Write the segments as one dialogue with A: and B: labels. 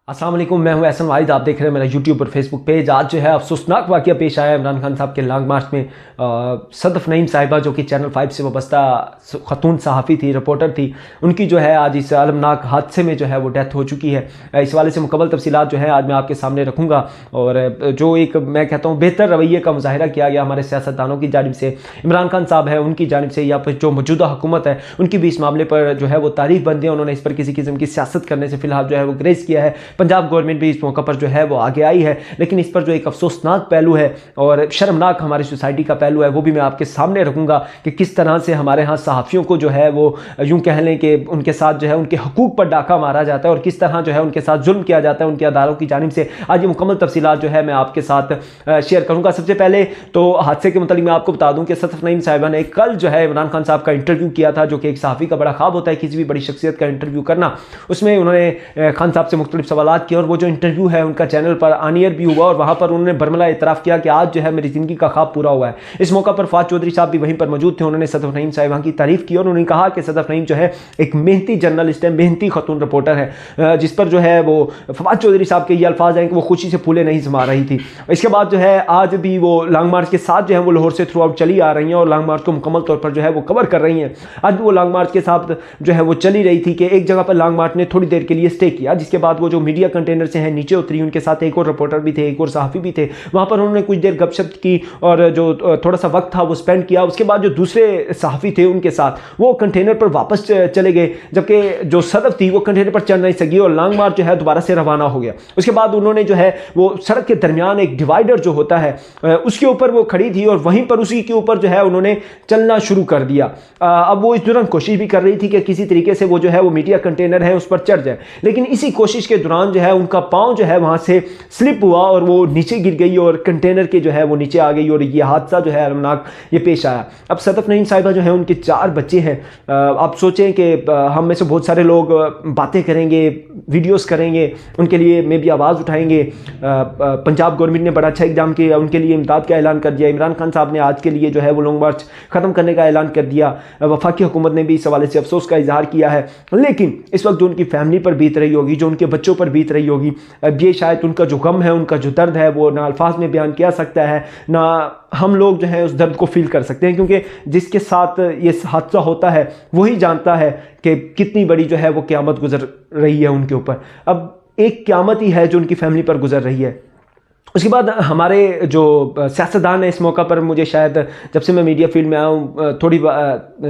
A: अस्सलाम वालेकुम, मैं हूं एहसन वाहिद। आप देख रहे हैं मेरा यूट्यूब और फेसबुक पेज। आज जो है अफसोसनाक वाक़या पेश आया इमरान खान साहब के लॉन्ग मार्च में। सदफ नईम साहिबा जो कि चैनल 5 से वाबस्ता ख़तून सहाफ़ी थी, रिपोर्टर थी, उनकी जो है आज इस अलमनाक हादसे में जो है वो डेथ हो चुकी है। इस वाले से मुकम्मल तफसीलात जो है आज मैं आपके सामने रखूँगा। और जो एक मैं कहता हूँ बेहतर रवैये का मुजाहिरा किया गया हमारे सियासतदानों की जानिब से, इमरान खान साहब है उनकी जानिब से, या फिर जो मौजूदा हुकूमत है उनकी भी इस मामले पर जो है वो तारीफ बंदी है। उन्होंने इस पर किसी किस्म की सियासत करने से फ़िलहाल जो है वो ग्रेस किया है। पंजाब गवर्नमेंट भी इस मौका पर जो है वो आगे आई है, लेकिन इस पर जो एक अफसोसनाक पहलू है और शर्मनाक हमारी सोसाइटी का पहलू है वो भी मैं आपके सामने रखूंगा कि किस तरह से हमारे यहाँ सहाफ़ियों को जो है वो यूं कह लें कि उनके साथ जो है उनके हकूक़ पर डाका मारा जाता है और किस तरह जो है उनके साथ जुल्म किया जाता है उनके अदारों की जानिब से। आज ये मुकम्मल तफसीलात जो है मैं आपके साथ शेयर करूँगा। सबसे पहले तो हादसे के मतलब मैं आपको बता दूँ कि सदफ नईम साहिबा ने कल जो है इमरान खान साहब का इंटरव्यू किया था, जो कि एक सहाफ़ी का बड़ा ख्वाब होता है किसी भी बड़ी शख्सियत का इंटरव्यू करना। उसमें उन्होंने खान साहब से मुख्तलिफ सवालात किए और वो जो इंटरव्यू है उनका चैनल पर ऑन एयर भी हुआ और वहाँ पर उन्होंने बरमला इतराफ़ किया कि आज जो है मेरी ज़िंदगी का ख्वाब पूरा हुआ है। इस मौका पर फवाद चौधरी साहब भी वहीं पर मौजूद थे। उन्होंने सदफ नईम साहिबा की तारीफ़ की और उन्होंने कहा कि सदफ नईम जो है एक मेहनती जर्नलिस्ट है, मेहनती खतून रिपोर्टर है, जिस पर जो है वो फवाद चौधरी साहब के ये अल्फाज हैं कि वो खुशी से फूले नहीं समा रही थी। इसके बाद जो है आज भी वो लॉन्ग मार्च के साथ जो है वो लाहौर से थ्रू आउट चली आ रही हैं और लॉन्ग मार्च को मुकम्मल तौर पर जो है वो कवर कर रही हैं। आज भी वो लॉन्ग मार्च के साथ जो है वो चली रही थी कि एक जगह पर लॉन्ग मार्च ने थोड़ी देर के लिए स्टे किया, जिसके बाद वो जो मीडिया कंटेनर से हैं नीचे उतरी, उनके साथ एक और रिपोर्टर भी थे, एक और सहाफ़ी भी थे। वहाँ पर उन्होंने कुछ देर गपशप की और जो थोड़ा सा वक्त था वो स्पेंड किया। उसके बाद जो दूसरे सहाफ़ी थे उनके साथ वो कंटेनर पर वापस चले गए, जबकि जो सदफ थी वो कंटेनर पर चढ़ नहीं सकी और लॉन्ग मार्च जो है दोबारा से रवाना हो गया। उसके बाद उन्होंने जो है वो सड़क के दरमियान एक डिवाइडर जो होता है उसके ऊपर वो खड़ी थी और वहीं पर उसी के ऊपर जो है उन्होंने चलना शुरू कर दिया। अब वो इस दौरान कोशिश भी कर रही थी कि किसी तरीके से वो जो है वो मीडिया कंटेनर है उस पर चढ़ जाए, लेकिन इसी कोशिश के दौरान जो है उनका पाँव जो है वहाँ से स्लिप हुआ और वो नीचे गिर गई और कंटेनर के जो है वो नीचे आ गई और ये हादसा जो है अलमनाक ये पेश आया। अब सदफ नईम साहिबा जो है उनके 4 बच्चे हैं। आप सोचें कि हम में से बहुत सारे लोग बातें करेंगे, वीडियोस करेंगे, उनके लिए में भी आवाज़ उठाएंगे। पंजाब गवर्नमेंट ने बड़ा अच्छा इक़दाम किया, उनके लिए इमदाद का ऐलान कर दिया। इमरान खान साहब ने आज के लिए जो है वो लॉन्ग मार्च ख़त्म करने का ऐलान कर दिया। वफाकी हुकूमत ने भी इस हवाले से अफसोस का इजहार किया है, लेकिन इस वक्त जो उनकी फैमिली पर बीत रही होगी, जो उनके बच्चों पर बीत रही होगी, ये शायद उनका जो गम है, उनका जो दर्द है वो ना अल्फाज में बयान किया सकता है, ना हम लोग जो है उस दर्द को फील कर सकते हैं, क्योंकि जिसके साथ ये हादसा होता है वही जानता है कि कितनी बड़ी जो है वो क़यामत गुजर रही है उनके ऊपर। अब एक क़यामत ही है जो उनकी फैमिली पर गुजर रही है। उसके बाद हमारे जो सियासतदान है इस मौका पर, मुझे शायद जब से मैं मीडिया फील्ड में आया हूँ थोड़ी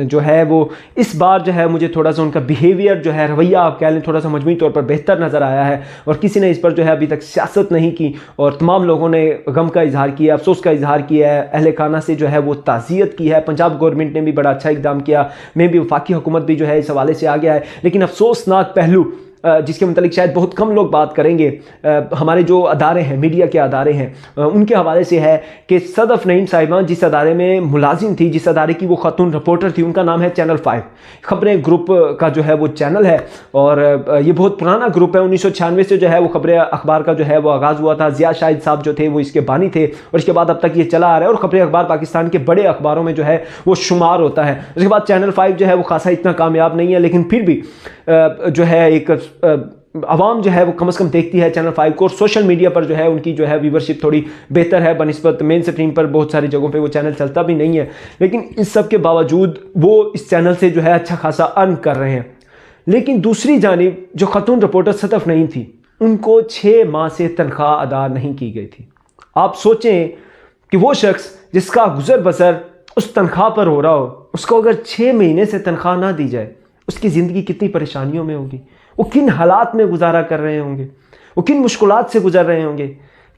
A: जो है वो इस बार जो है मुझे थोड़ा सा उनका बिहेवियर जो है, रवैया आप कह लें, थोड़ा सा मजमूई तौर पर बेहतर नज़र आया है और किसी ने इस पर जो है अभी तक सियासत नहीं की और तमाम लोगों ने गम का इजहार किया, अफसोस का इजहार किया है, अहले खाना से जो है वो ताज़ियत की है। पंजाब गवर्नमेंट ने भी बड़ा अच्छा इक़दाम किया, में भी वफाकी हुकूमत भी जो है इस हवाले से आ गया है, लेकिन अफसोसनाक पहलू जिसके मतलब शायद बहुत कम लोग बात करेंगे, हमारे जो अदारे हैं, मीडिया के अदारे हैं, उनके हवाले से है कि सदफ नईम साहिबा जिस अदारे में मुलाजिम थी, जिस अदारे की वो खातून रिपोर्टर थी, उनका नाम है चैनल 5 खबरें ग्रुप का जो है वो चैनल है और ये बहुत पुराना ग्रुप है। 1996 से जो है वो खबरें अखबार का जो है वो आगाज़ हुआ था। ज़िया शाहिद साहब जो थे वो इसके बानी थे और इसके बाद अब तक ये चला आ रहा है और खबरें अखबार पाकिस्तान के बड़े अखबारों में जो है वो शुमार होता है। उसके बाद चैनल 5 जो है वो खासा इतना कामयाब नहीं है, लेकिन फिर भी जो है एक आवाम जो है वो कम से कम देखती है चैनल 5 को और सोशल मीडिया पर जो है उनकी जो है व्यूवरशिप थोड़ी बेहतर है बनिस्बत मेन स्ट्रीम पर। बहुत सारी जगहों पे वो चैनल चलता भी नहीं है, लेकिन इस सब के बावजूद वो इस चैनल से जो है अच्छा खासा अर्न कर रहे हैं। लेकिन दूसरी जानिब जो खातून रिपोर्टर सदफ नईम थी, उनको 6 माह से तनख्वाह अदा नहीं की गई थी। आप सोचें कि वो शख्स जिसका गुजर बसर उस तनख्वाह पर हो रहा हो, उसको अगर 6 महीने से तनख्वाह ना दी जाए, उसकी ज़िंदगी कितनी परेशानियों में होगी, वो किन हालात में गुजारा कर रहे होंगे, वो किन मुश्किलात से गुजर रहे होंगे।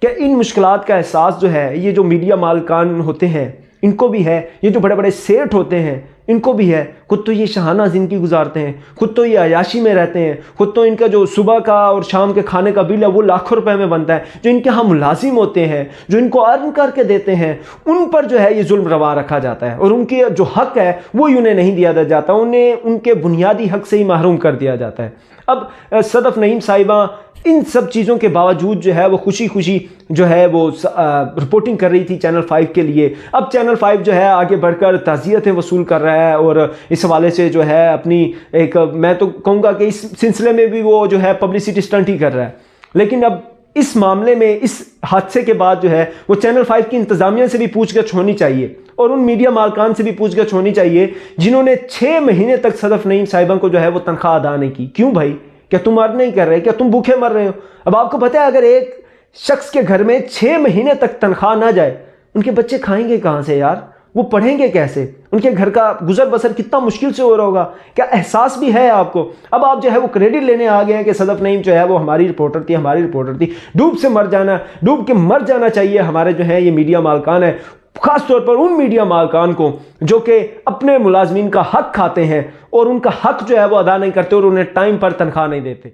A: क्या इन मुश्किलात का एहसास जो है ये जो मीडिया मालकान होते हैं इनको भी है, ये जो बड़े बड़े सेठ होते हैं इनको भी है। खुद तो ये शहाना ज़िंदगी गुजारते हैं, खुद तो ये अयाशी में रहते हैं, खुद तो इनका जो सुबह का और शाम के खाने का बिल है वो लाखों रुपए में बनता है। जो इनके यहाँ मुलाजिम होते हैं, जो इनको अर्न करके देते हैं, उन पर जो है ये जुल्म रवा रखा जाता है और उनके जो हक है वो उन्हें नहीं दिया जाता, उन्हें उनके बुनियादी हक से ही महरूम कर दिया जाता है। अब सदफ नईम साहिबा इन सब चीज़ों के बावजूद जो है वो खुशी खुशी जो है वो रिपोर्टिंग कर रही थी चैनल 5 के लिए। अब चैनल 5 जो है आगे बढ़कर ताज़ियतें वसूल कर रहा है और इस हवाले से जो है अपनी एक, मैं तो कहूँगा कि इस सिलसिले में भी वो जो है पब्लिसिटी स्टंट ही कर रहा है। लेकिन अब इस मामले में, इस हादसे के बाद जो है वो चैनल 5 की इंतजामिया से भी पूछगछ होनी चाहिए और उन मीडिया मालकान से भी पूछगछ होनी चाहिए जिन्होंने 6 महीने तक सदफ नईम साहिबा को जो है वो तनख्वाह अदा नहीं की। क्यों भाई, क्या तुम अर्न नहीं कर रहे, क्या तुम भूखे मर रहे हो? अब आपको पता है अगर एक शख्स के घर में 6 महीने तक तनख्वाह ना जाए, उनके बच्चे खाएंगे कहां से यार, वो पढ़ेंगे कैसे, उनके घर का गुजर बसर कितना मुश्किल से हो रहा होगा? क्या एहसास भी है आपको? अब आप जो है वो क्रेडिट लेने आ गए हैं कि सदफ नईम जो है वो हमारी रिपोर्टर थी, हमारी रिपोर्टर थी। डूब के मर जाना चाहिए हमारे जो है ये मीडिया मालकान है, खासतौर पर उन मीडिया मालकान को जो कि अपने मुलाजमीन का हक खाते हैं और उनका हक जो है वो अदा नहीं करते और उन्हें टाइम पर तनख्वाह नहीं देते।